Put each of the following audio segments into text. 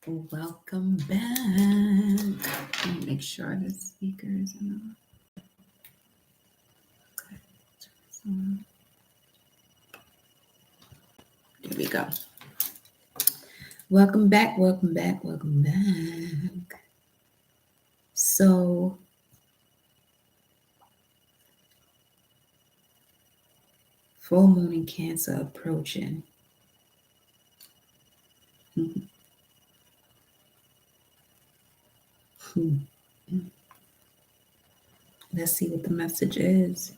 Welcome back. Let me make sure the speaker is on. There we go. Welcome back, welcome back, welcome back. So, full moon in Cancer approaching. Let's see what the message is.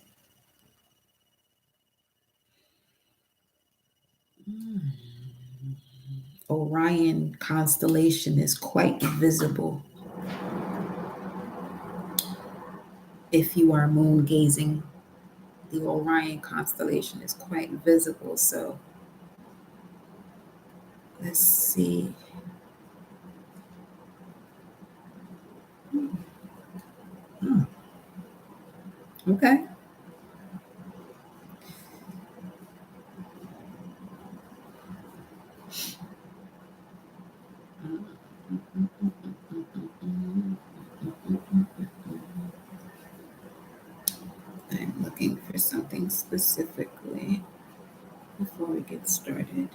Orion constellation is quite visible. If you are moon gazing, the Orion constellation is quite visible. So let's see. Okay. I'm looking for something specifically before we get started.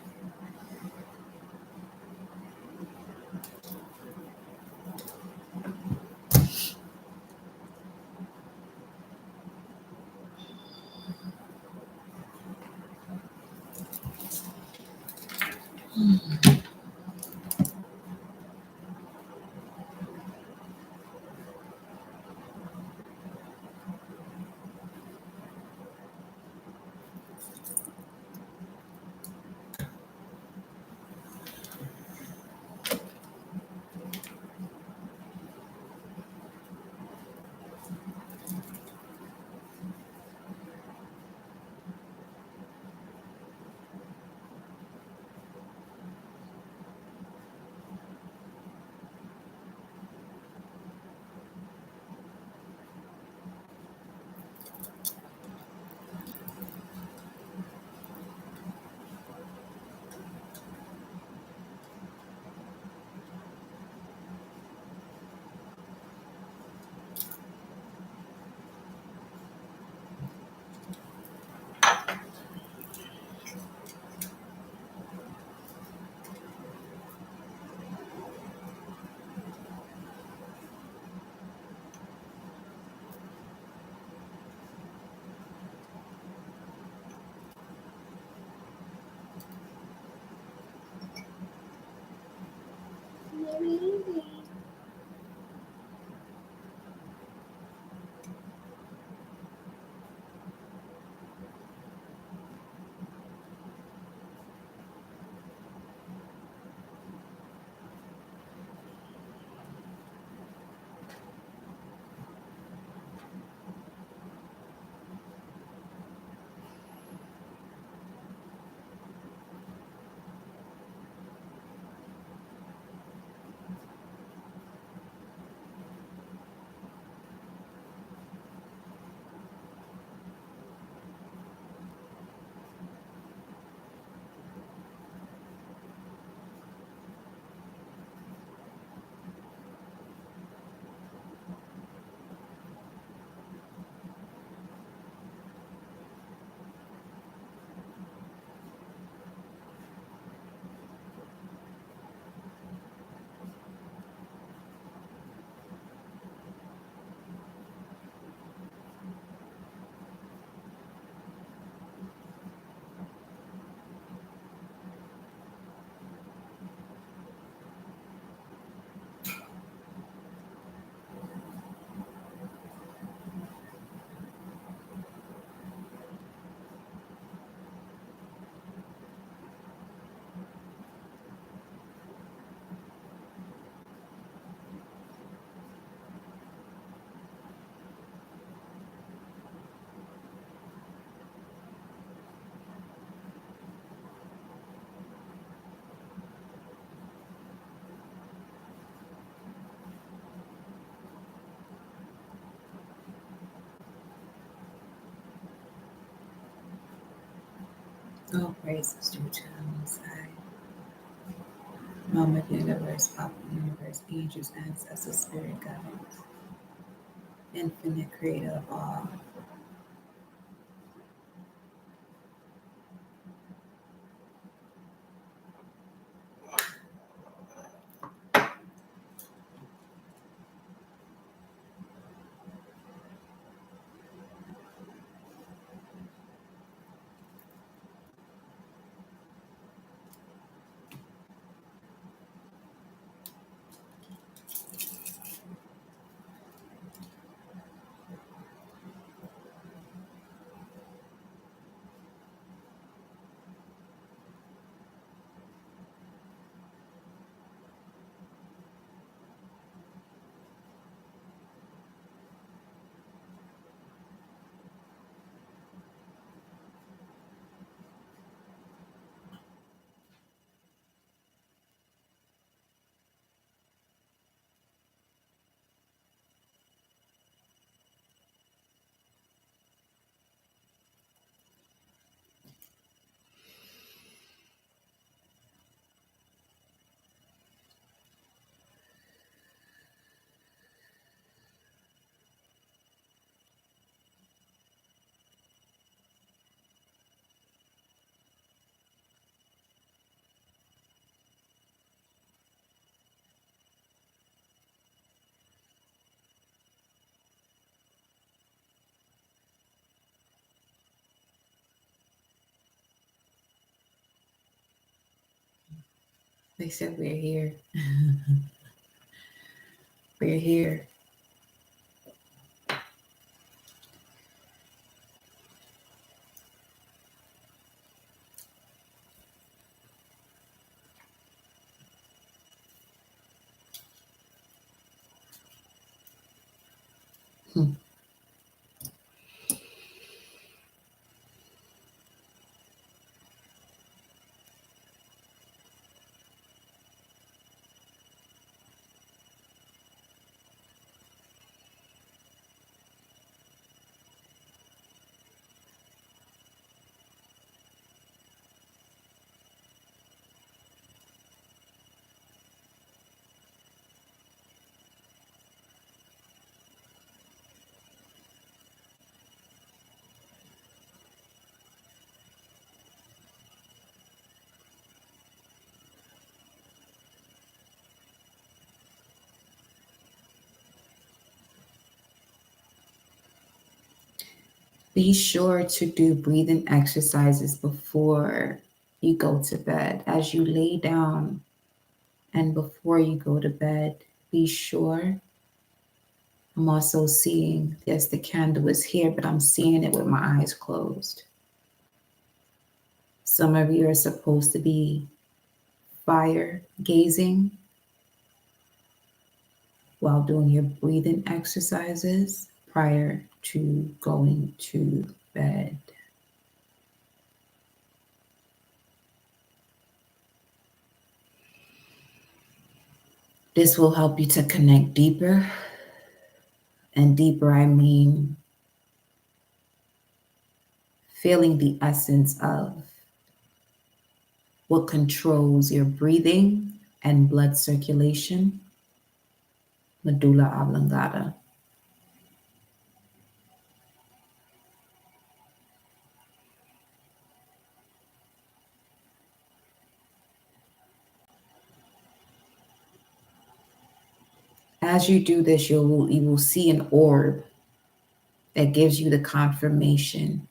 All praises due to the Most High. Mama Universe, Papa Universe, angels, ancestors, spirit guides, infinite creator of all. They said we're here. We're here. Hmm. Be sure to do breathing exercises before you go to bed. As you lay down and before you go to bed, be sure. I'm also seeing, yes, the candle is here, but I'm seeing it with my eyes closed. Some of you are supposed to be fire gazing while doing your breathing exercises prior to going to bed. This will help you to connect deeper. And deeper, I mean feeling the essence of what controls your breathing and blood circulation, medulla oblongata. As you do this, you will see an orb that gives you the confirmation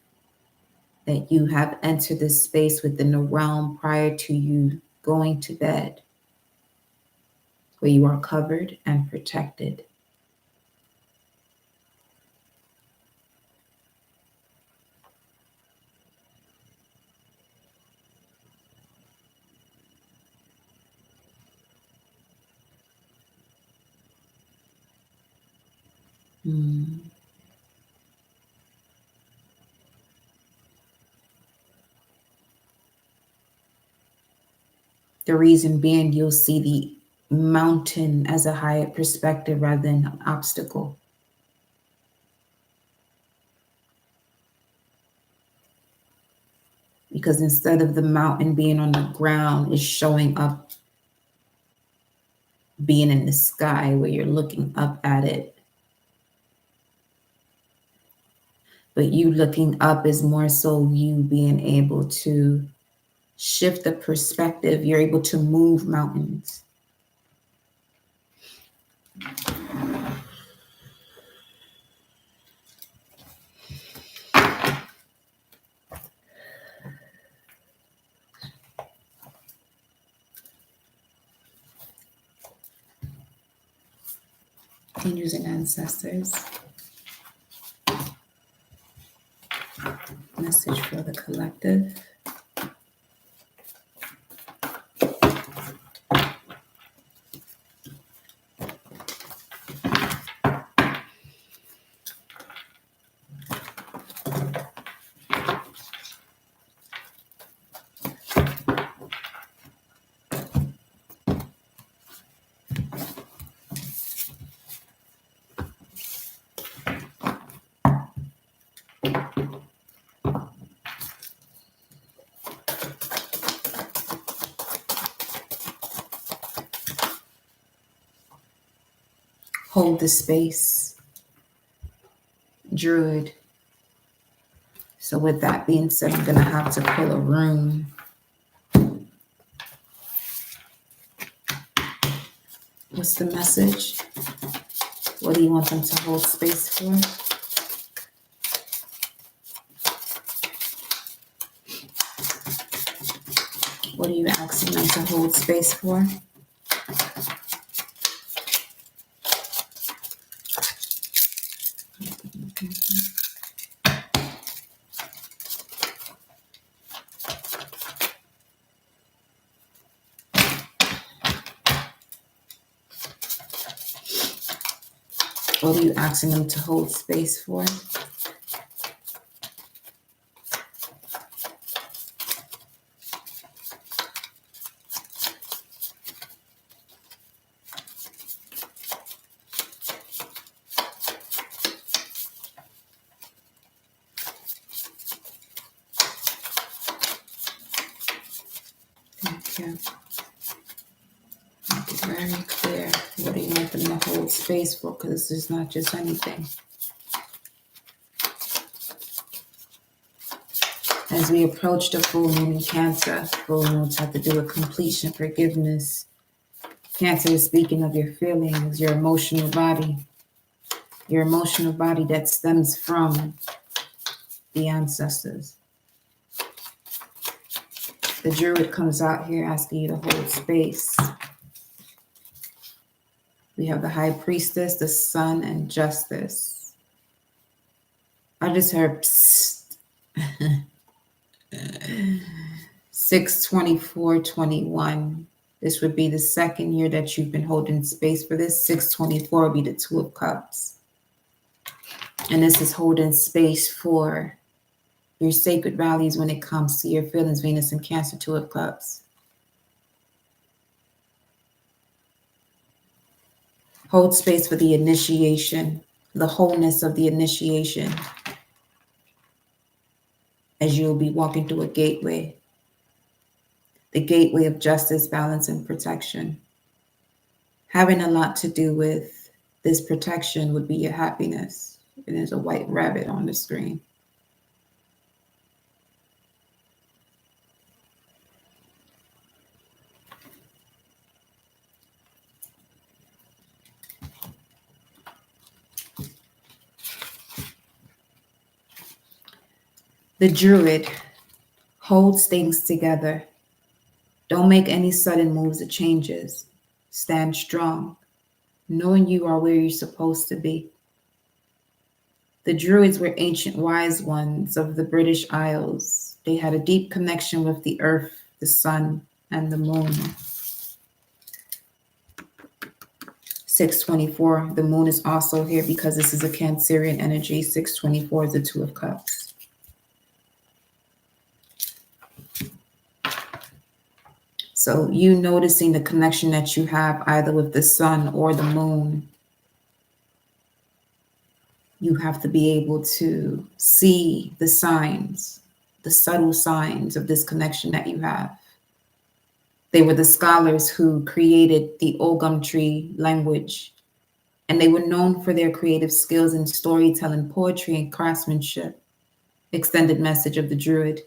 that you have entered this space within the realm prior to you going to bed, where you are covered and protected. Mm. The reason being, you'll see the mountain as a higher perspective rather than an obstacle. Because instead of the mountain being on the ground, it's showing up being in the sky where you're looking up at it. But you looking up is more so you being able to shift the perspective. You're able to move mountains. Angels and ancestors. Message for the collective. Hold the space, Druid. So with that being said, I'm going to have to pull a rune. What's the message? What do you want them to hold space for? What are you asking them to hold space for? What are you asking them to hold space for? Thank you. Make it very clear. What do you want them to hold space for? Because this is not just anything. As we approach the full moon in Cancer, full moons have to do with completion, forgiveness. Cancer is speaking of your feelings, your emotional body that stems from the ancestors. The Druid comes out here asking you to hold space. We have the High Priestess, the Sun, and Justice. I just heard psst. 6/24/21. This would be the second year that you've been holding space for this. 6/24 would be the Two of Cups. And this is holding space for your sacred values when it comes to your feelings, Venus and Cancer, Two of Cups. Hold space for the initiation, the wholeness of the initiation, as you'll be walking through a gateway. The gateway of justice, balance, and protection. Having a lot to do with this protection would be your happiness. And there's a white rabbit on the screen. The Druid holds things together. Don't make any sudden moves or changes. Stand strong, knowing you are where you're supposed to be. The Druids were ancient wise ones of the British Isles. They had a deep connection with the earth, the sun, and the moon. 6/24, the moon is also here because this is a Cancerian energy. 6/24 is the Two of Cups. So you noticing the connection that you have either with the sun or the moon, you have to be able to see the signs, the subtle signs of this connection that you have. They were the scholars who created the Ogham tree language, and they were known for their creative skills in storytelling, poetry, and craftsmanship. Extended message of the Druid.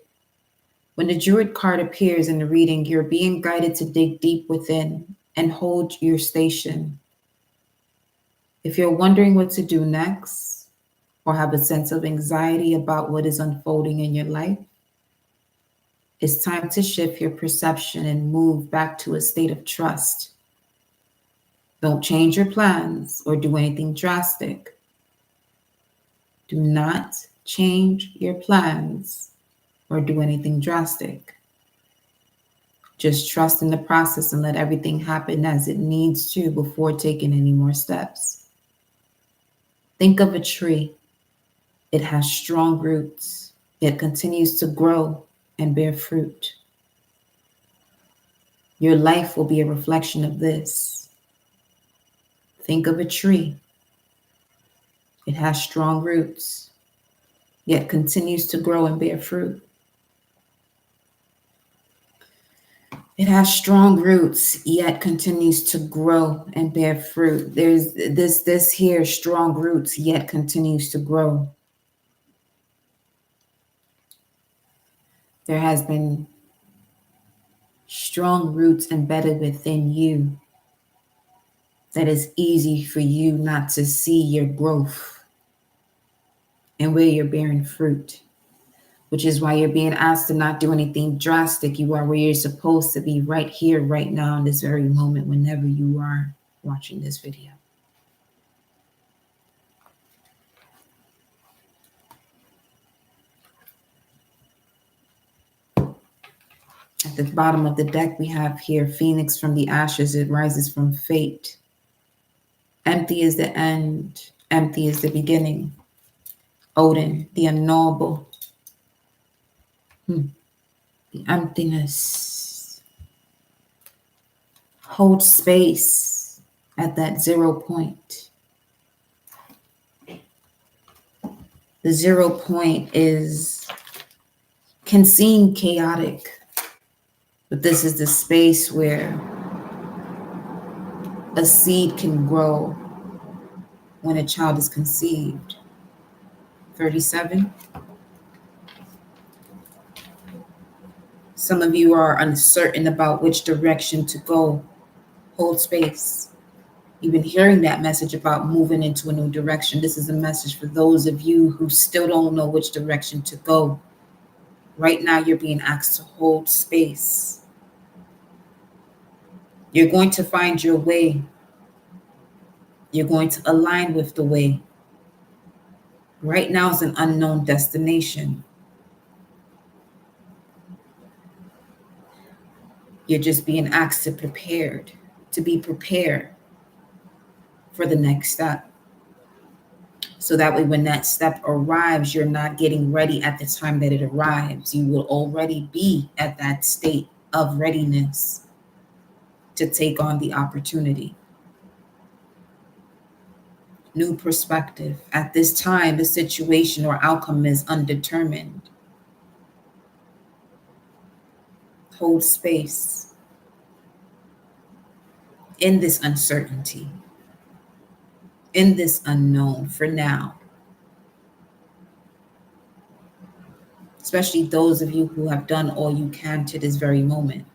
When the Druid card appears in the reading, you're being guided to dig deep within and hold your station. If you're wondering what to do next, or have a sense of anxiety about what is unfolding in your life, it's time to shift your perception and move back to a state of trust. Don't change your plans or do anything drastic. Do not change your plans or do anything drastic. Just trust in the process and let everything happen as it needs to before taking any more steps. Think of a tree. It has strong roots, yet continues to grow and bear fruit. Your life will be a reflection of this. Think of a tree. It has strong roots, yet continues to grow and bear fruit. It has strong roots, yet continues to grow and bear fruit. There's this here, strong roots, yet continues to grow. There has been strong roots embedded within you that is easy for you not to see your growth and where you're bearing fruit, which is why you're being asked to not do anything drastic. You are where you're supposed to be, right here, right now, in this very moment, whenever you are watching this video. At the bottom of the deck, we have here Phoenix from the ashes. It rises from fate. Empty is the end. Empty is the beginning. Odin, the unknowable. The emptiness. Hold space at that 0 point. The 0 point can seem chaotic, but this is the space where a seed can grow when a child is conceived. 37. Some of you are uncertain about which direction to go. Hold space. You've been hearing that message about moving into a new direction. This is a message for those of you who still don't know which direction to go. Right now, you're being asked to hold space. You're going to find your way. You're going to align with the way. Right now is an unknown destination. You're just being asked to be prepared for the next step. So that way, when that step arrives, you're not getting ready at the time that it arrives. You will already be at that state of readiness to take on the opportunity. New perspective. At this time, the situation or outcome is undetermined. Hold space in this uncertainty, in this unknown for now. Especially those of you who have done all you can to this very moment.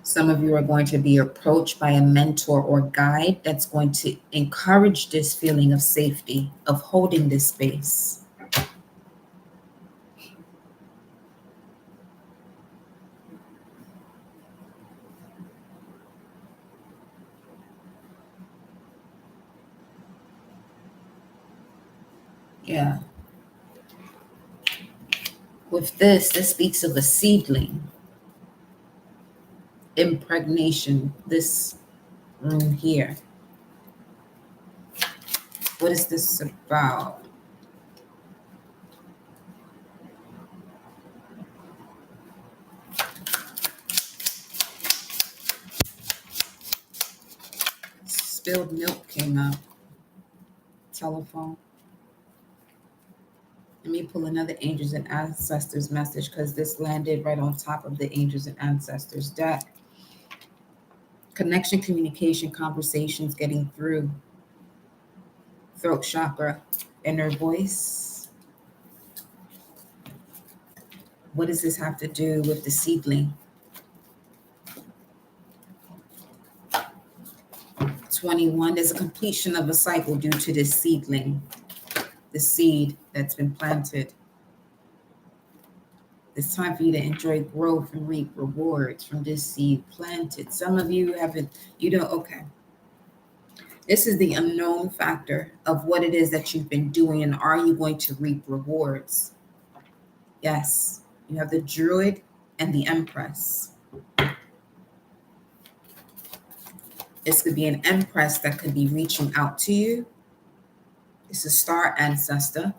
Some of you are going to be approached by a mentor or guide that's going to encourage this feeling of safety, of holding this space. Yeah. With this speaks of a seedling. Impregnation, this room here. What is this about? spilled milk came up. Telephone. Let me pull another angels and ancestors message because this landed right on top of the angels and ancestors deck. Connection, communication, conversations, getting through. Throat chakra, inner voice. What does this have to do with the seedling? 21, there's a completion of a cycle due to this seedling, the seed that's been planted. It's time for you to enjoy growth and reap rewards from this seed planted. Some of you haven't, okay. This is the unknown factor of what it is that you've been doing, and are you going to reap rewards? Yes, you have the Druid and the Empress. This could be an Empress that could be reaching out to you. It's a star ancestor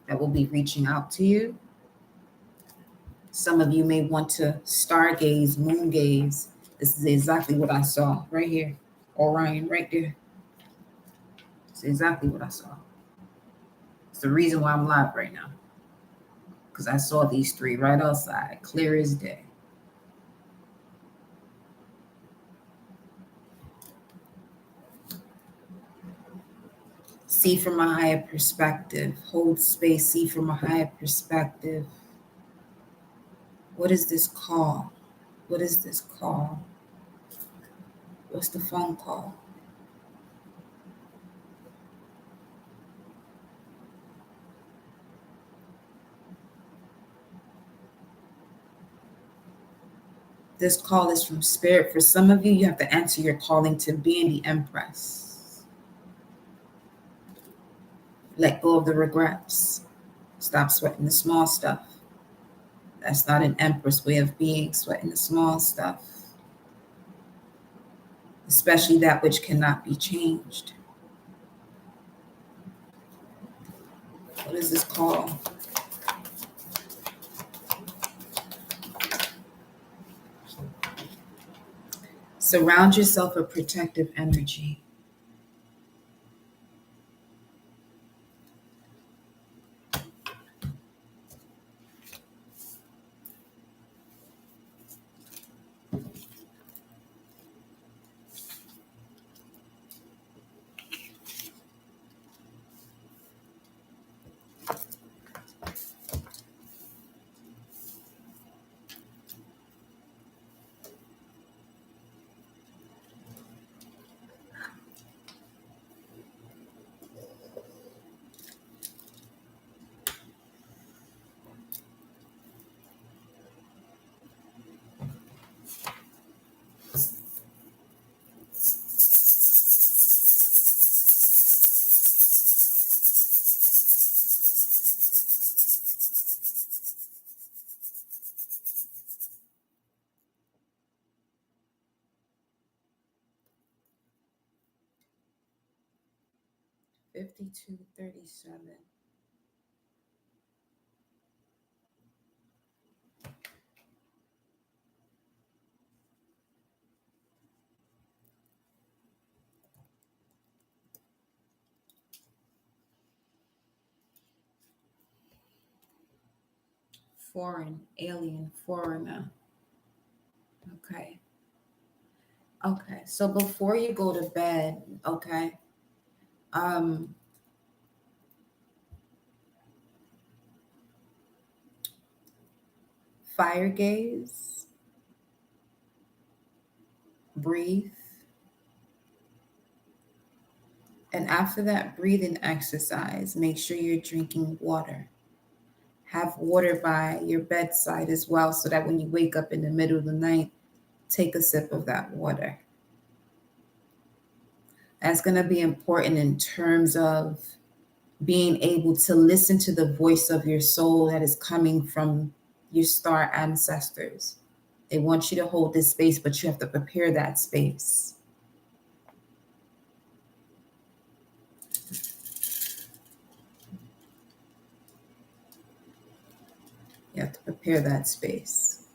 that will be reaching out to you. Some of you may want to stargaze, moon gaze. This is exactly what I saw right here. Orion right there. It's exactly what I saw. It's the reason why I'm live right now. Because I saw these three right outside, clear as day. See from a higher perspective. Hold space, see from a higher perspective. What is this call? What is this call? What's the phone call? This call is from spirit. For some of you, you have to answer your calling to being the Empress. Let go of the regrets. Stop sweating the small stuff. That's not an Empress way of being, sweating the small stuff. Especially that which cannot be changed. What is this call? Surround yourself with protective energy. $52.37. Foreign, alien, foreigner. Okay. Okay. So before you go to bed, okay, fire gaze, breathe. And after that breathing exercise, make sure you're drinking water. Have water by your bedside as well, so that when you wake up in the middle of the night, take a sip of that water. That's going to be important in terms of being able to listen to the voice of your soul that is coming from your star ancestors. They want you to hold this space, but you have to prepare that space. You have to prepare that space.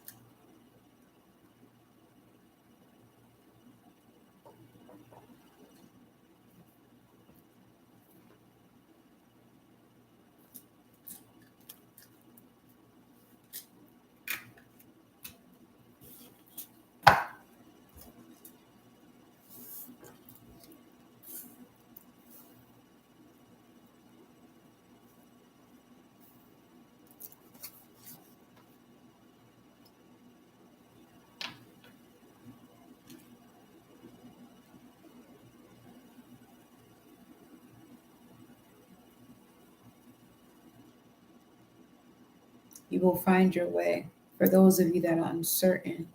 You will find your way. For those of you that are uncertain,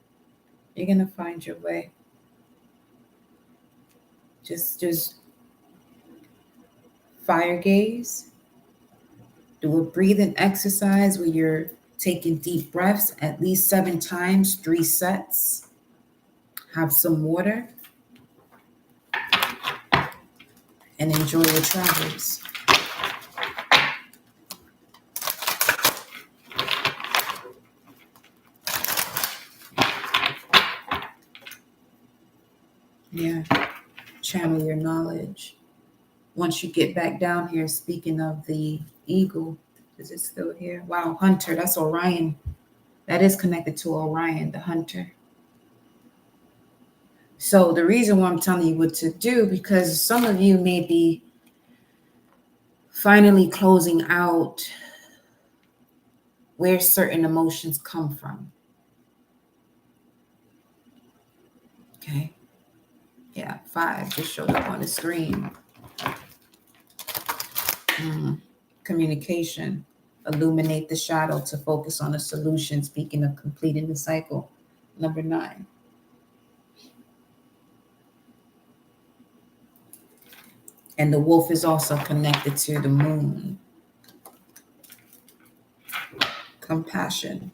you're going to find your way. Just fire gaze. Do a breathing exercise where you're taking deep breaths at least 7 times, 3 sets. Have some water and enjoy your travels. Yeah, channel your knowledge. Once you get back down here, speaking of the eagle, is it still here? Wow, hunter, that's Orion. That is connected to Orion, the hunter. So the reason why I'm telling you what to do, because some of you may be finally closing out where certain emotions come from. Okay. Yeah, 5 just showed up on the screen. Communication. Illuminate the shadow to focus on a solution. Speaking of completing the cycle. Number 9. And the wolf is also connected to the moon. Compassion.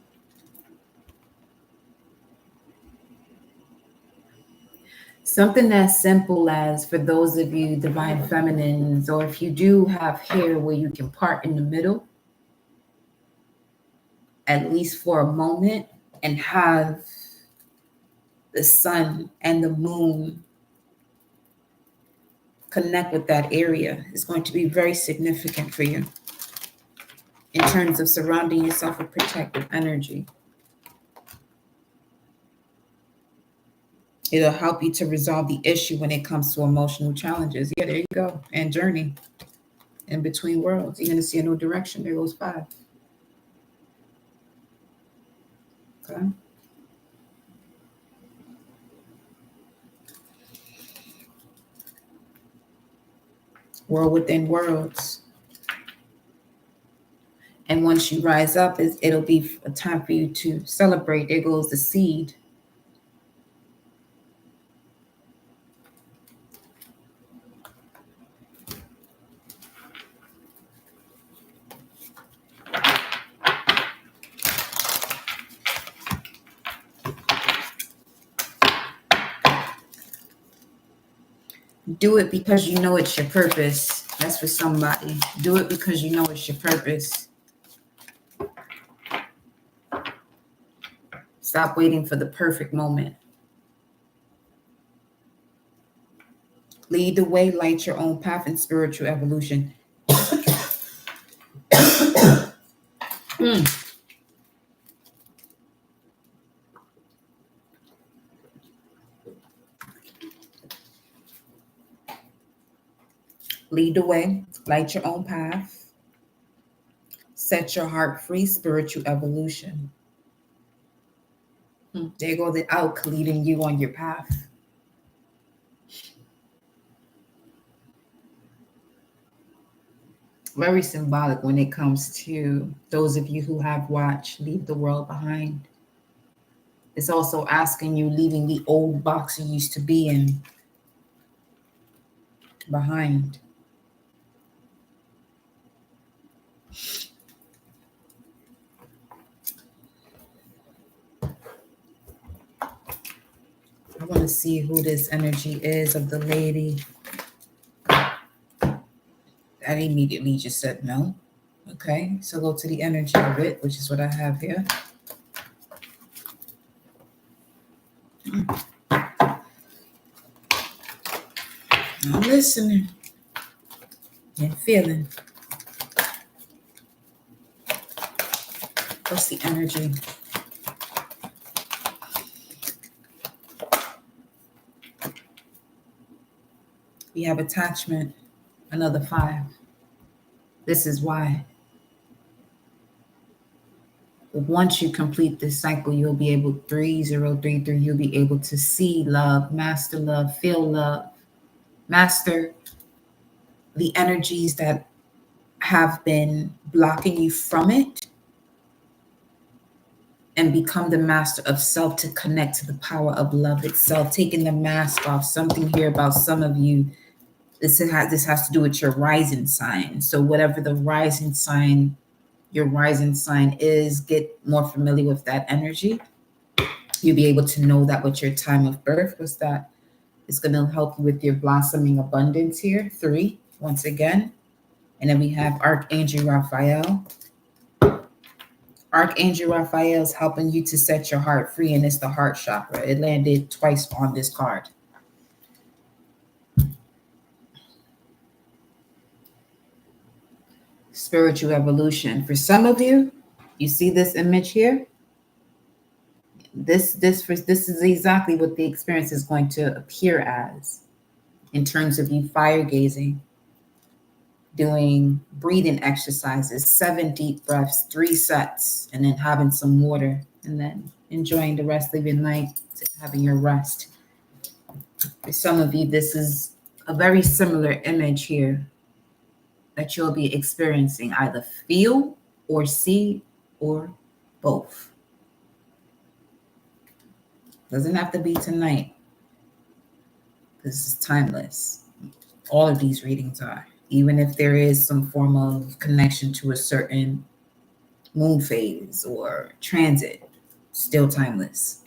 Something as simple as, for those of you divine feminines, or if you do have hair where you can part in the middle, at least for a moment, and have the sun and the moon connect with that area, is going to be very significant for you in terms of surrounding yourself with protective energy. It'll help you to resolve the issue when it comes to emotional challenges. Yeah, there you go. And journey in between worlds. You're going to see a new direction. There goes 5. Okay. World within worlds. And once you rise up, it'll be a time for you to celebrate. There goes the seed. Do it because you know it's your purpose. That's for somebody. Do it because you know it's your purpose. Stop waiting for the perfect moment. Lead the way, light your own path in spiritual evolution. Lead the way, light your own path. Set your heart free, spiritual evolution. There go the elk leading you on your path. Very symbolic when it comes to those of you who have watched Leave the World Behind. It's also asking you, leaving the old box you used to be in behind. I want to see who this energy is of the lady. That immediately just said no. Okay, so go to the energy of it, which is what I have here. I'm listening and feeling. What's the energy? We have attachment, another 5. This is why. Once you complete this cycle, you'll be able, 3033, you'll be able to see love, master love, feel love, master the energies that have been blocking you from it. and become the master of self to connect to the power of love itself, taking the mask off. Something here about some of you, this has to do with your rising sign. So whatever the rising sign, your rising sign is, get more familiar with that energy. You'll be able to know that what your time of birth was. That is going to help you with your blossoming abundance here. 3, once again. And then we have Archangel Raphael. Archangel Raphael is helping you to set your heart free, and it's the heart chakra. It landed twice on this card. Spiritual evolution. For some of you, you see this image here. This is exactly what the experience is going to appear as, in terms of you fire gazing, doing breathing exercises, 7 deep breaths, 3 sets, and then having some water, and then enjoying the rest of your night, having your rest. For some of you, this is a very similar image here that you'll be experiencing, either feel or see or both. Doesn't have to be tonight. This is timeless. All of these readings are. Even if there is some form of connection to a certain moon phase or transit, still timeless.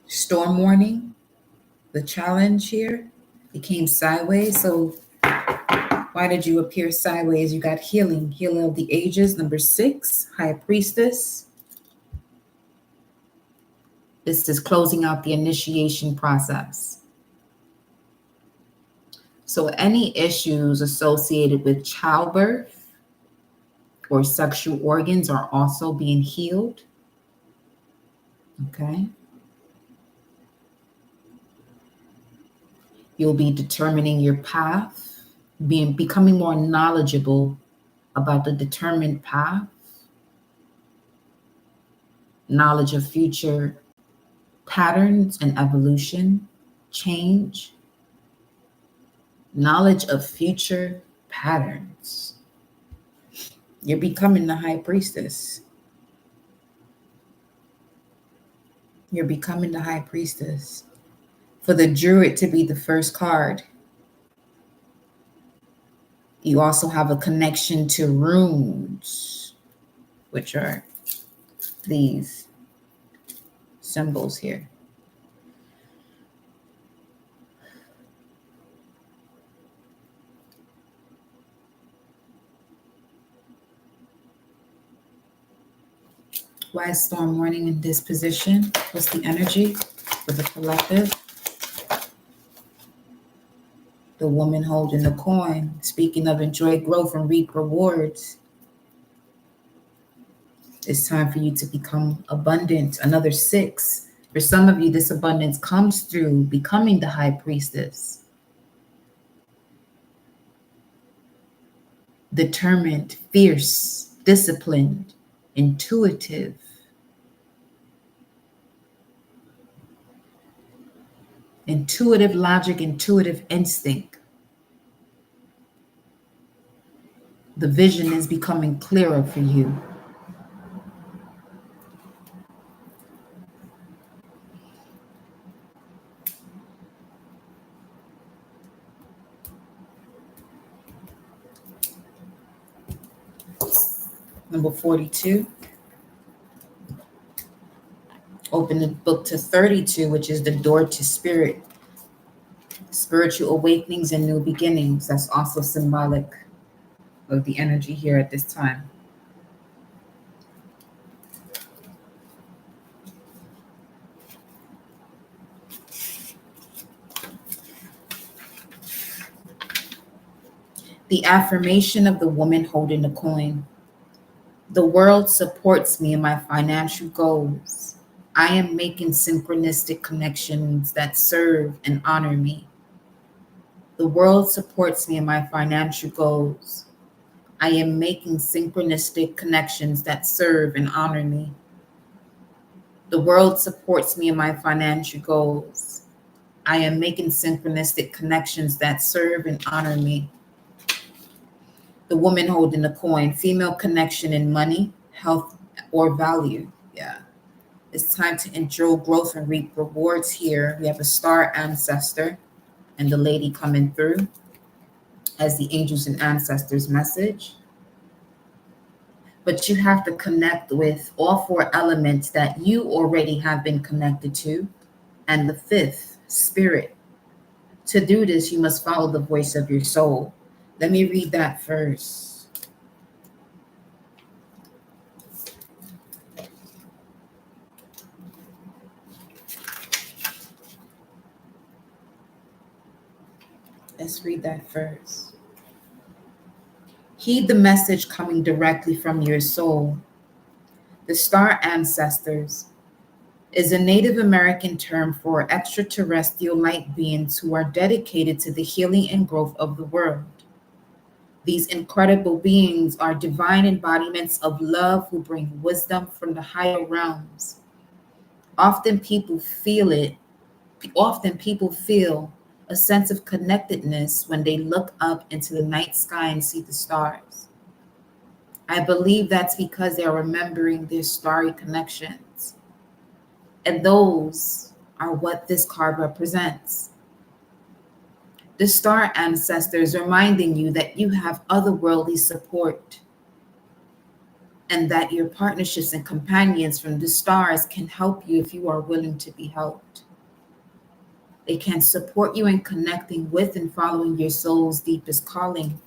Storm warning, the challenge here, it came sideways. So why did you appear sideways? You got healing, healer of the ages, number 6, high priestess. This is closing out the initiation process. So any issues associated with childbirth or sexual organs are also being healed. Okay. You'll be determining your path, becoming more knowledgeable about the determined path, knowledge of future patterns and evolution, change, knowledge of future patterns. You're becoming the high priestess. You're becoming the high priestess. For the druid to be the first card, you also have a connection to runes, which are these symbols here. Why is storm warning in this position? What's the energy for the collective? The woman holding the coin, speaking of enjoy growth and reap rewards. It's time for you to become abundant. Another 6. For some of you, this abundance comes through becoming the high priestess. Determined, fierce, disciplined, intuitive. Intuitive logic, intuitive instinct. The vision is becoming clearer for you. Number 42. Open the book to 32, which is the door to spirit. Spiritual awakenings and new beginnings. That's also symbolic of the energy here at this time. The affirmation of the woman holding the coin. The world supports me in my financial goals. I am making synchronistic connections that serve and honor me. The world supports me in my financial goals. I am making synchronistic connections that serve and honor me. The world supports me in my financial goals. I am making synchronistic connections that serve and honor me. The woman holding the coin, female connection in money, health, or value. Yeah. It's time to enjoy growth and reap rewards here. We have a star ancestor and the lady coming through as the angels and ancestors message. But you have to connect with all four elements that you already have been connected to, and the fifth, spirit. To do this, you must follow the voice of your soul. Let me read that first. Let's read that first. Heed the message coming directly from your soul. The star ancestors is a Native American term for extraterrestrial light beings who are dedicated to the healing and growth of the world. These incredible beings are divine embodiments of love who bring wisdom from the higher realms. Often people feel it, often people feel a sense of connectedness when they look up into the night sky and see the stars. I believe that's because they are remembering their starry connections. And those are what this card represents. The star ancestors reminding you that you have otherworldly support and that your partnerships and companions from the stars can help you if you are willing to be helped. They can support you in connecting with and following your soul's deepest calling.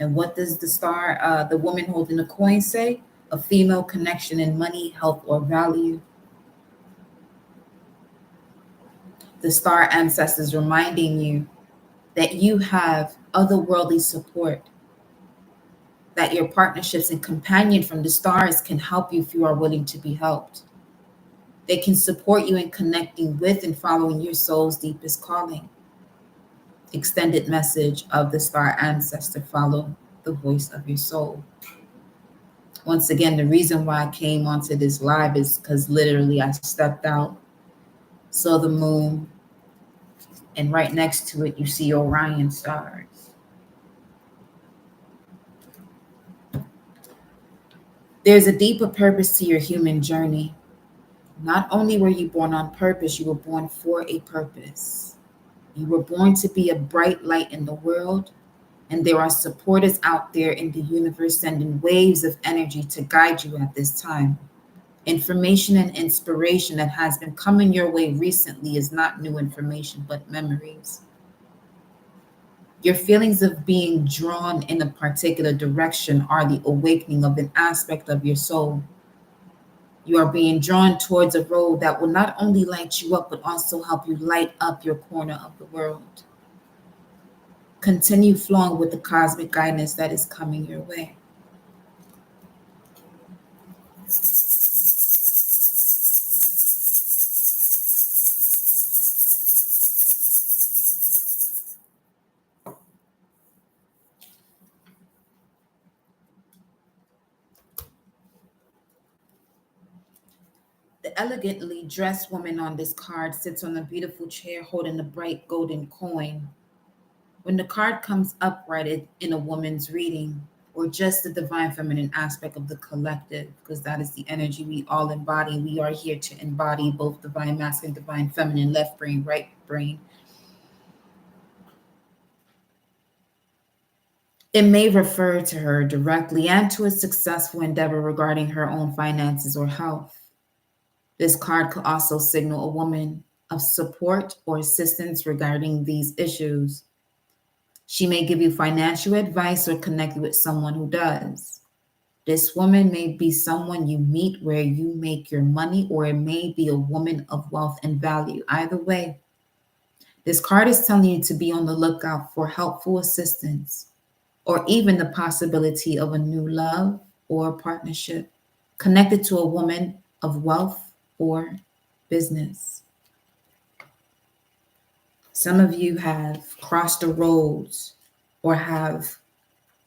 And what does the woman holding the coin say? A female connection in money, health, or value. The star ancestors reminding you that you have otherworldly support, that your partnerships and companion from the stars can help you if you are willing to be helped. They can support you in connecting with and following your soul's deepest calling. Extended message of the star ancestor, follow the voice of your soul. Once again, the reason why I came onto this live is because literally I stepped out, saw the moon, and right next to it, you see Orion stars. There's a deeper purpose to your human journey. Not only were you born on purpose, you were born for a purpose. You were born to be a bright light in the world, and there are supporters out there in the universe sending waves of energy to guide you at this time. Information and inspiration that has been coming your way recently is not new information, but memories. Your feelings of being drawn in a particular direction are the awakening of an aspect of your soul. You are being drawn towards a road that will not only light you up, but also help you light up your corner of the world. Continue flowing with the cosmic guidance that is coming your way. The elegantly dressed woman on this card sits on a beautiful chair holding a bright golden coin. When the card comes upright in a woman's reading, or just the divine feminine aspect of the collective, because that is the energy we all embody. We are here to embody both divine masculine, divine feminine, left brain, right brain. It may refer to her directly and to a successful endeavor regarding her own finances or health. This card could also signal a woman of support or assistance regarding these issues. She may give you financial advice or connect you with someone who does. This woman may be someone you meet where you make your money, or it may be a woman of wealth and value. Either way, this card is telling you to be on the lookout for helpful assistance or even the possibility of a new love or partnership connected to a woman of wealth or business. Some of you have crossed the roads or have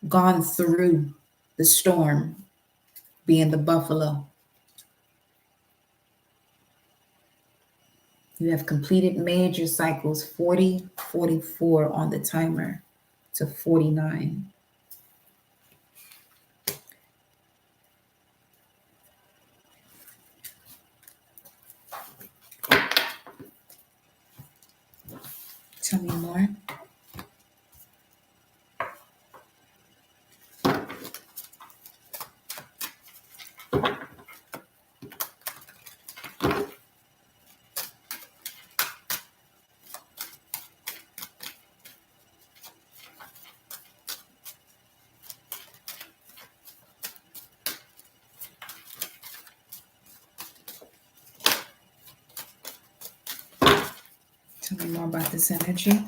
gone through the storm, being the buffalo. You have completed major cycles 40, 44 on the timer to 49. Tell me more. Tell me more about this energy.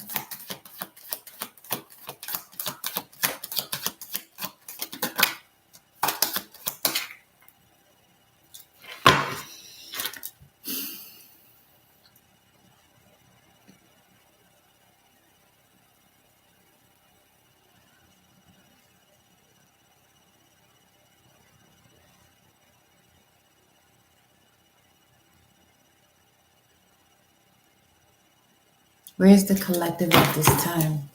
Where's the collective at this time?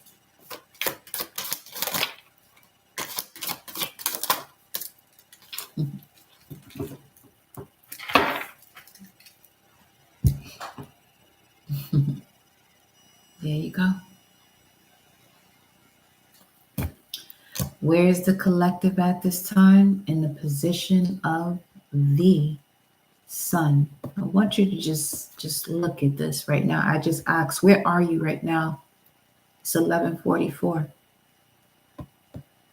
There you go. Where's the collective at this time? In the position of the sun. I want you to just look at this right now. I just asked, where are you right now? It's 11:44.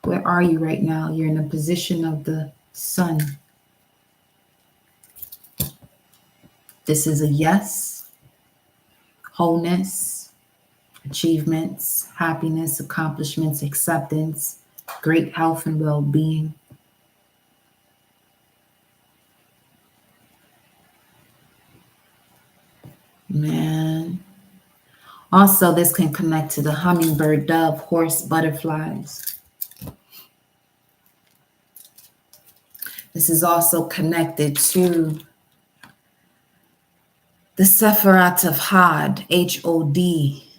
Where are you right now? You're in the position of the sun. This is a yes, wholeness, achievements, happiness, accomplishments, acceptance, great health and well-being. Man. Also, this can connect to the hummingbird, dove, horse, butterflies. This is also connected to the Sephirat of Hod, H-O-D.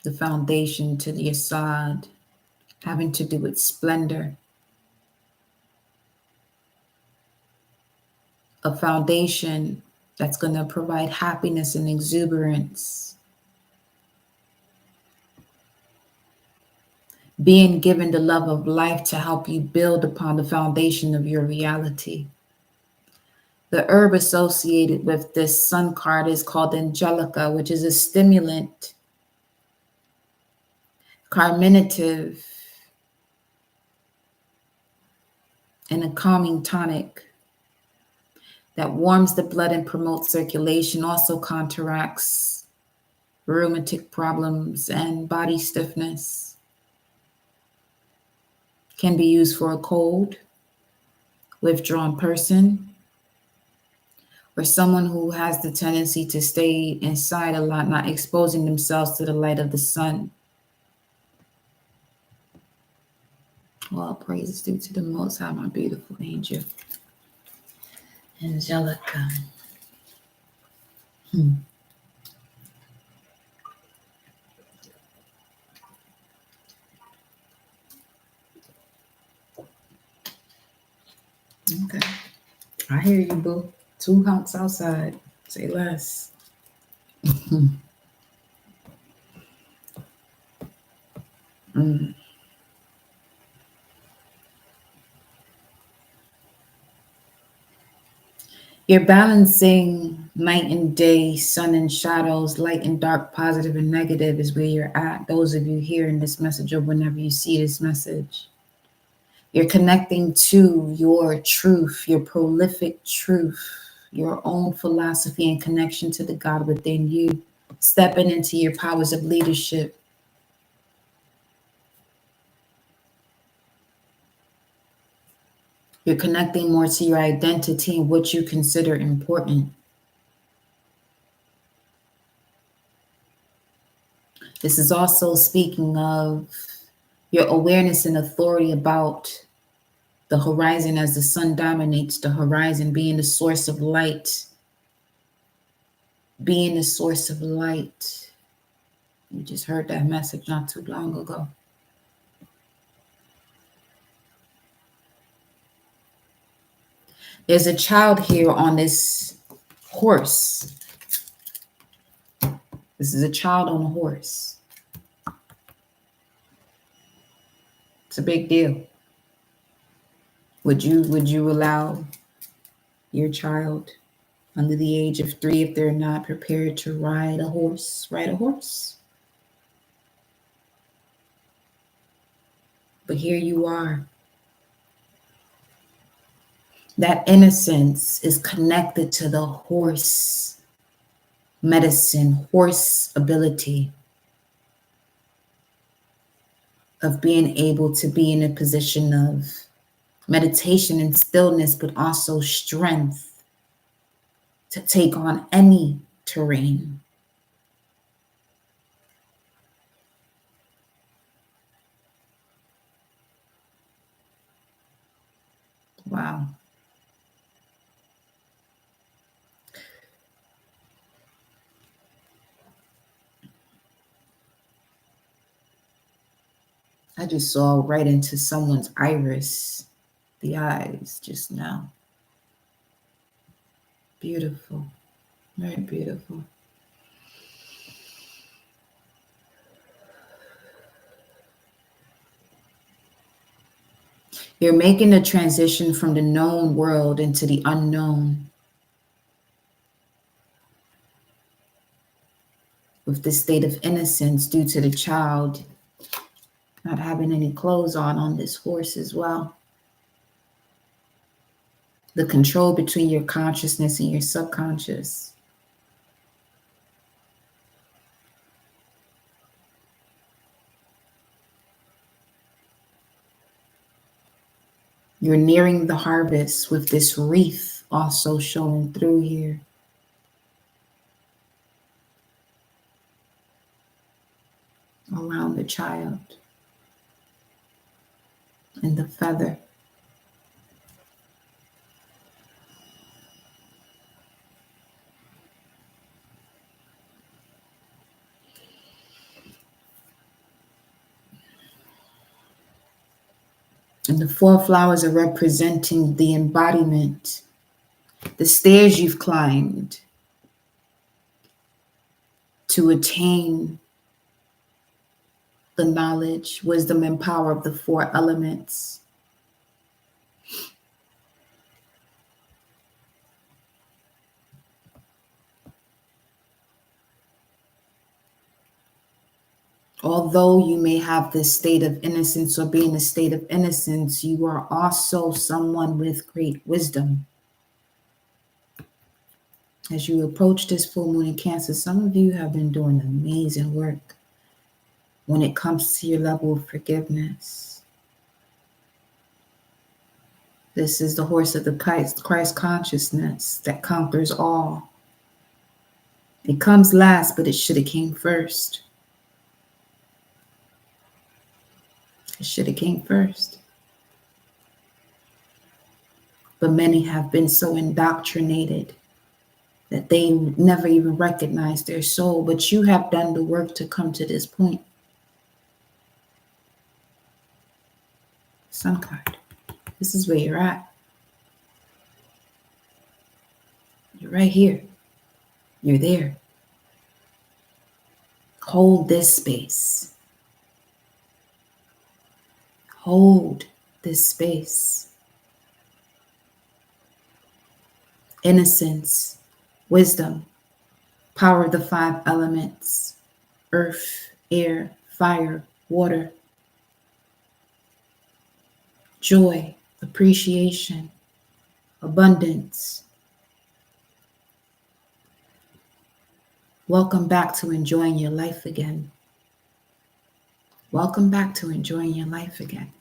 The foundation to the Yesod, having to do with splendor. A foundation that's going to provide happiness and exuberance. Being given the love of life to help you build upon the foundation of your reality. The herb associated with this sun card is called Angelica, which is a stimulant, carminative, and a calming tonic that warms the blood and promotes circulation, also counteracts rheumatic problems and body stiffness. Can be used for a cold, withdrawn person, or someone who has the tendency to stay inside a lot, not exposing themselves to the light of the sun. All praise is due to the Most High, my beautiful angel. Angelica. Okay. I hear you, boo. 2 hunks outside. Say less. You're balancing night and day, sun and shadows, light and dark, positive and negative is where you're at. Those of you hearing this message or whenever you see this message. You're connecting to your truth, your prolific truth, your own philosophy and connection to the God within you, stepping into your powers of leadership. You're connecting more to your identity and what you consider important. This is also speaking of your awareness and authority about The horizon, as the sun dominates the horizon, being the source of light. Being the source of light. You just heard that message not too long ago. There's a child here on this horse. This is a child on a horse. It's a big deal. Would you allow your child under the age of 3, if they're not prepared to ride a horse, ride a horse? But here you are. That innocence is connected to the horse medicine, horse ability of being able to be in a position of meditation and stillness, but also strength to take on any terrain. Wow. I just saw right into someone's iris, the eyes just now. Beautiful, very beautiful. You're making a transition from the known world into the unknown. With this state of innocence due to the child not having any clothes on this horse as well. The control between your consciousness and your subconscious. You're nearing the harvest with this wreath also showing through here. Around the child. And the feather. And the 4 flowers are representing the embodiment, the stairs you've climbed to attain the knowledge, wisdom, and power of the 4 elements. Although you may have this state of innocence or be in a state of innocence, you are also someone with great wisdom. As you approach this full moon in Cancer, some of you have been doing amazing work when it comes to your level of forgiveness. This is the horse of the Christ consciousness that conquers all. It comes last, but it should have came first. It should have came first. But many have been so indoctrinated that they never even recognize their soul. But you have done the work to come to this point. Sun card. This is where you're at. You're right here. You're there. Hold this space. Hold this space. Innocence, wisdom, power of the 5 elements, earth, air, fire, water, joy, appreciation, abundance. Welcome back to enjoying your life again. Welcome back to enjoying your life again.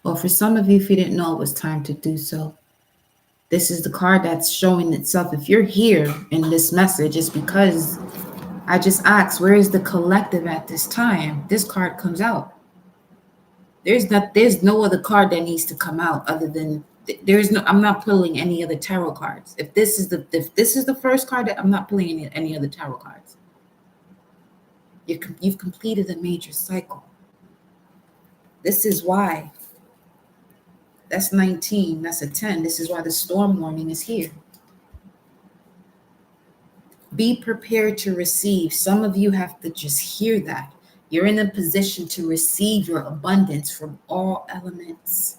Well, for some of you, if you didn't know it was time to do so, this is the card that's showing itself. If you're here in this message, it's because I just asked, where is the collective at this time? This card comes out. There's no other card that needs to come out other than there's no. I'm not pulling any other tarot cards. If this is the first card, that I'm not pulling any other tarot cards. You've completed a major cycle. This is why. That's 19. That's a 10. This is why the storm warning is here. Be prepared to receive. Some of you have to just hear that. You're in a position to receive your abundance from all elements.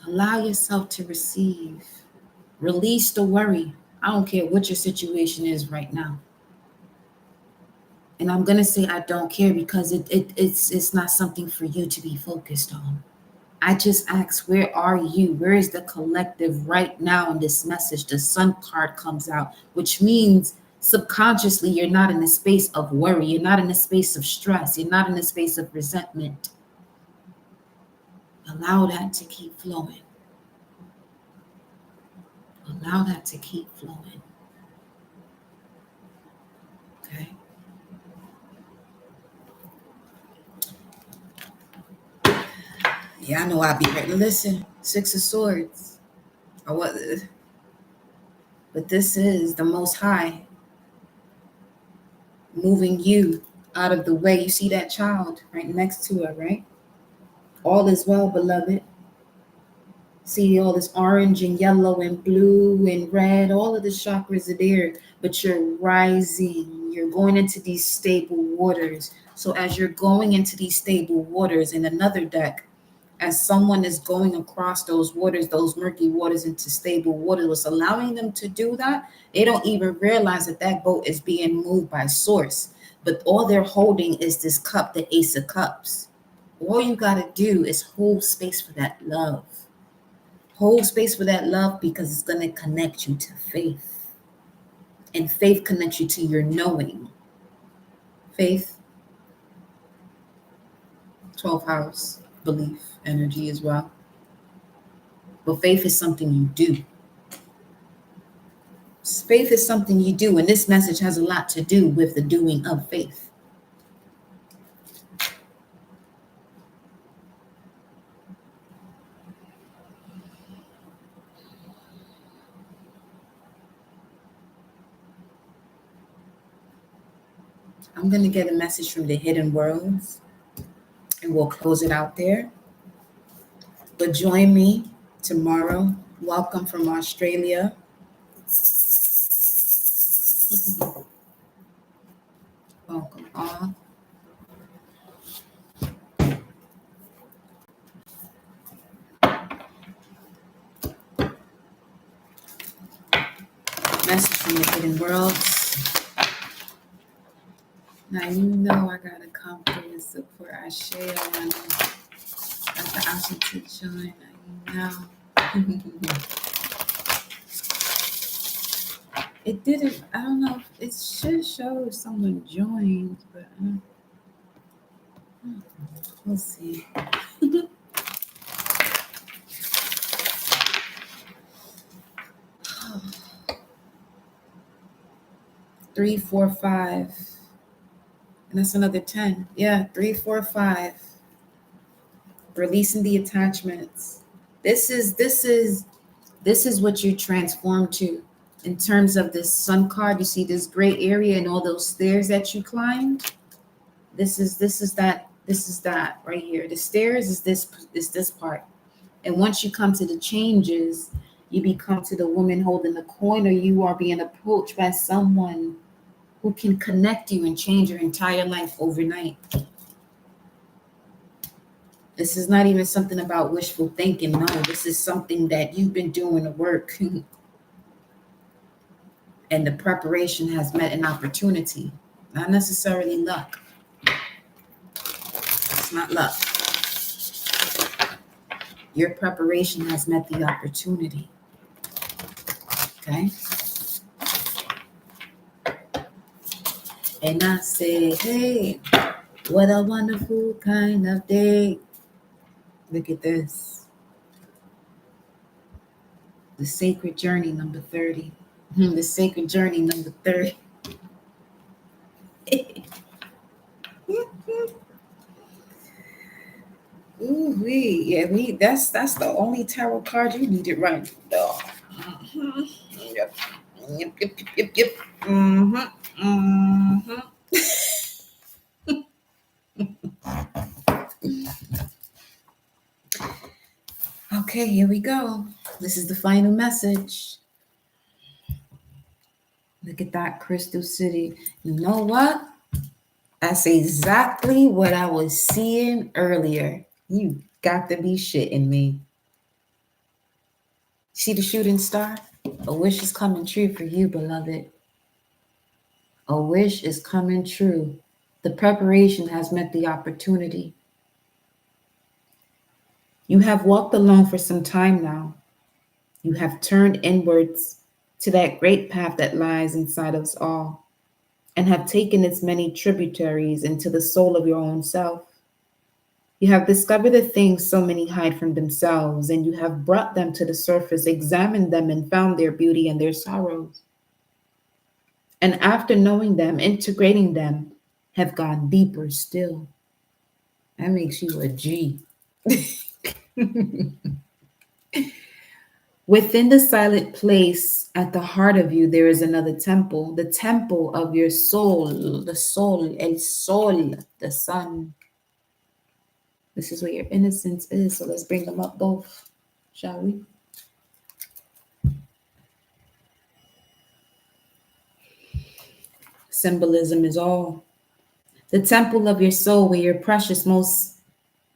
Allow yourself to receive. Release the worry. I don't care what your situation is right now. And I'm going to say I don't care because it's not something for you to be focused on. I just ask, where are you? Where is the collective right now in this message? The sun card comes out, which means subconsciously you're not in a space of worry. You're not in a space of stress. You're not in a space of resentment. Allow that to keep flowing. Allow that to keep flowing. Okay. Yeah, I know I'll be ready. Listen, Six of Swords. Or what? But this is the Most High moving you out of the way. You see that child right next to her, right? All is well, beloved. See all this orange and yellow and blue and red. All of the chakras are there, but you're rising. You're going into these stable waters. So as you're going into these stable waters in another deck, as someone is going across those waters, those murky waters into stable waters, what's allowing them to do that, they don't even realize that that boat is being moved by source. But all they're holding is this cup, the Ace of Cups. All you got to do is hold space for that love. Hold space for that love because it's going to connect you to faith. And faith connects you to your knowing. Faith, 12th house, belief, energy as well. But faith is something you do. Faith is something you do, and this message has a lot to do with the doing of faith. I'm going to get a message from the hidden worlds, and we'll close it out there. But join me tomorrow. Welcome from Australia. Welcome all. Message from the hidden worlds. Now you know I gotta come through and support. I share on got the option to join. Now you know. It didn't. I don't know. It should show if someone joined, but we'll see. 3, 4, 5, and that's another 10. Yeah, 3, 4, 5. Releasing the attachments. This is what you transform to. In terms of this sun card, you see this gray area and all those stairs that you climbed. This is that right here. The stairs is this part. And once you come to the changes, you become to the woman holding the coin, or you are being approached by someone who can connect you and change your entire life overnight. This is not even something about wishful thinking. No, this is something that you've been doing the work. And the preparation has met an opportunity. Not necessarily luck. It's not luck. Your preparation has met the opportunity. Okay? And I say, hey, what a wonderful kind of day. Look at this. The sacred journey number 30. The sacred journey number 30. Ooh, yeah, that's the only tarot card you needed right though. Mhm. Yep. Yep, yep, yep, yep, yep. Mm-hmm. Mm-hmm. Okay, here we go. This is the final message. Look at that crystal city. You know what? That's exactly what I was seeing earlier. You got to be shitting me. See the shooting star? A wish is coming true for you, beloved. A wish is coming true. The preparation has met the opportunity. You have walked alone for some time now. You have turned inwards to that great path that lies inside us all and have taken its many tributaries into the soul of your own self. You have discovered the things so many hide from themselves, and you have brought them to the surface, examined them, and found their beauty and their sorrows. And after knowing them, integrating them, have gone deeper still. That makes you a G. Within the silent place at the heart of you, there is another temple, the temple of your soul, the soul, el sol, the sun. This is where your innocence is. So let's bring them up both, shall we? Symbolism is all. The temple of your soul, where your precious, most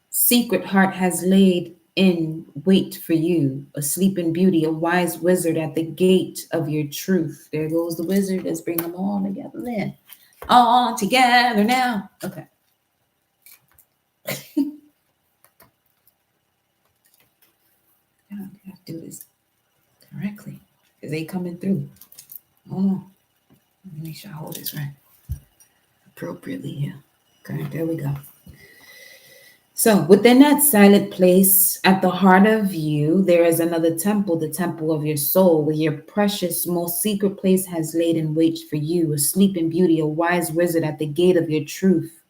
secret heart has laid in wait for you, a sleeping beauty, a wise wizard at the gate of your truth. There goes the wizard. Let's bring them all together then. All together now. Okay. I have to do this correctly because they coming through. Hold on. Let me make sure I hold this right appropriately here. Okay, there we go. So, within that silent place at the heart of you, there is another temple, the temple of your soul, where your precious, most secret place has laid in wait for you, a sleeping beauty, a wise wizard at the gate of your truth.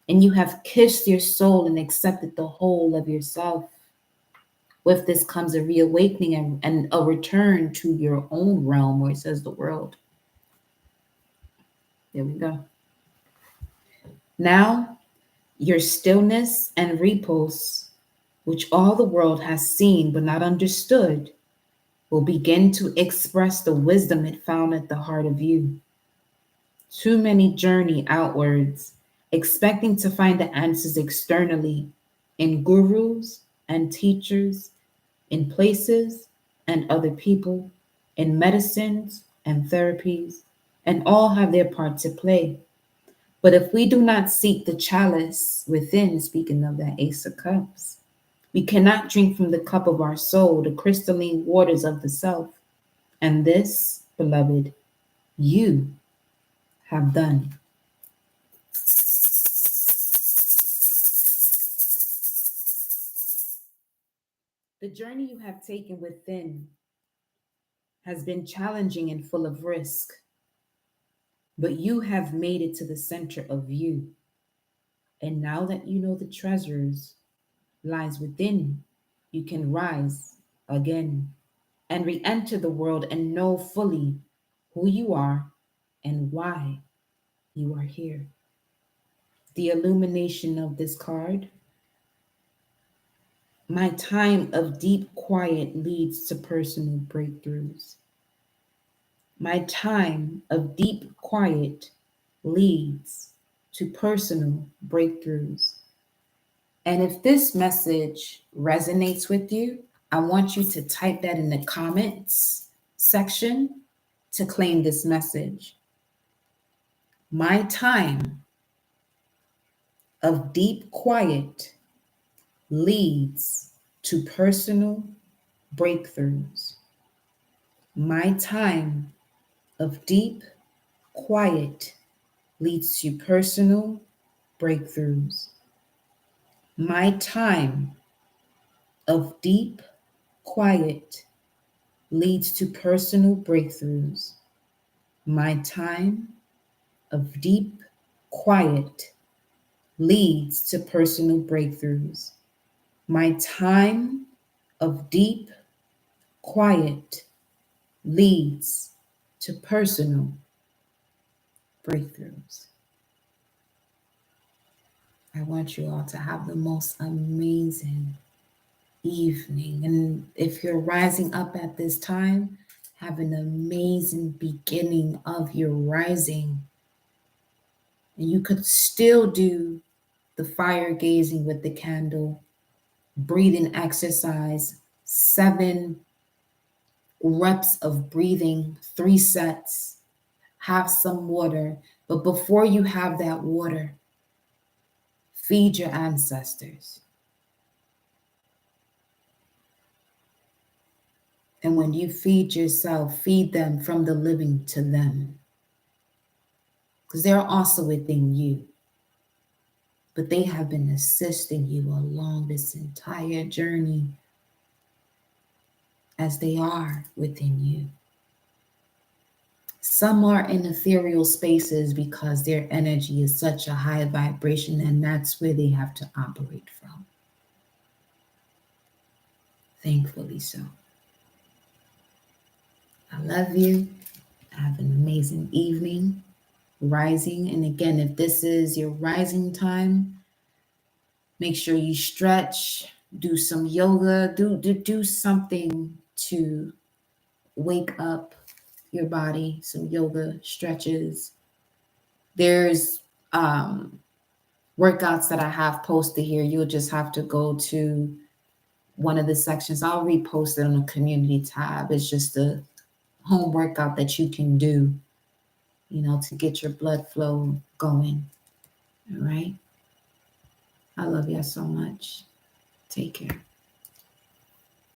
And you have kissed your soul and accepted the whole of yourself. With this comes a reawakening and a return to your own realm, where it says the world. There we go. Now, your stillness and repose, which all the world has seen but not understood, will begin to express the wisdom it found at the heart of you. Too many journey outwards, expecting to find the answers externally in gurus and teachers, in places and other people, in medicines and therapies, and all have their part to play. But if we do not seek the chalice within, speaking of that Ace of Cups, we cannot drink from the cup of our soul, the crystalline waters of the self. And this, beloved, you have done. The journey you have taken within has been challenging and full of risk, but you have made it to the center of you. And now that you know the treasures lies within, you can rise again and re enter the world and know fully who you are and why you are here. The illumination of this card. My time of deep quiet leads to personal breakthroughs. My time of deep quiet leads to personal breakthroughs. And if this message resonates with you, I want you to type that in the comments section to claim this message. My time of deep quiet leads to personal breakthroughs. My time of deep quiet leads to personal breakthroughs. My time of deep quiet leads to personal breakthroughs. My time of deep quiet leads to personal breakthroughs. My time of deep quiet leads to personal breakthroughs. I want you all to have the most amazing evening. And if you're rising up at this time, have an amazing beginning of your rising. And you could still do the fire gazing with the candle, breathing exercise, 7 reps of breathing, 3 sets, have some water. But before you have that water, feed your ancestors. And when you feed yourself, feed them from the living to them. Because they're also within you. But they have been assisting you along this entire journey as they are within you. Some are in ethereal spaces because their energy is such a high vibration, and that's where they have to operate from. Thankfully so. I love you. Have an amazing evening. Rising. And again, if this is your rising time, make sure you stretch, do some yoga, do something to wake up your body, some yoga stretches. There's workouts that I have posted here. You'll just have to go to one of the sections. I'll repost it on the community tab. It's just a home workout that you can do, to get your blood flow going. All right. I love y'all so much. Take care.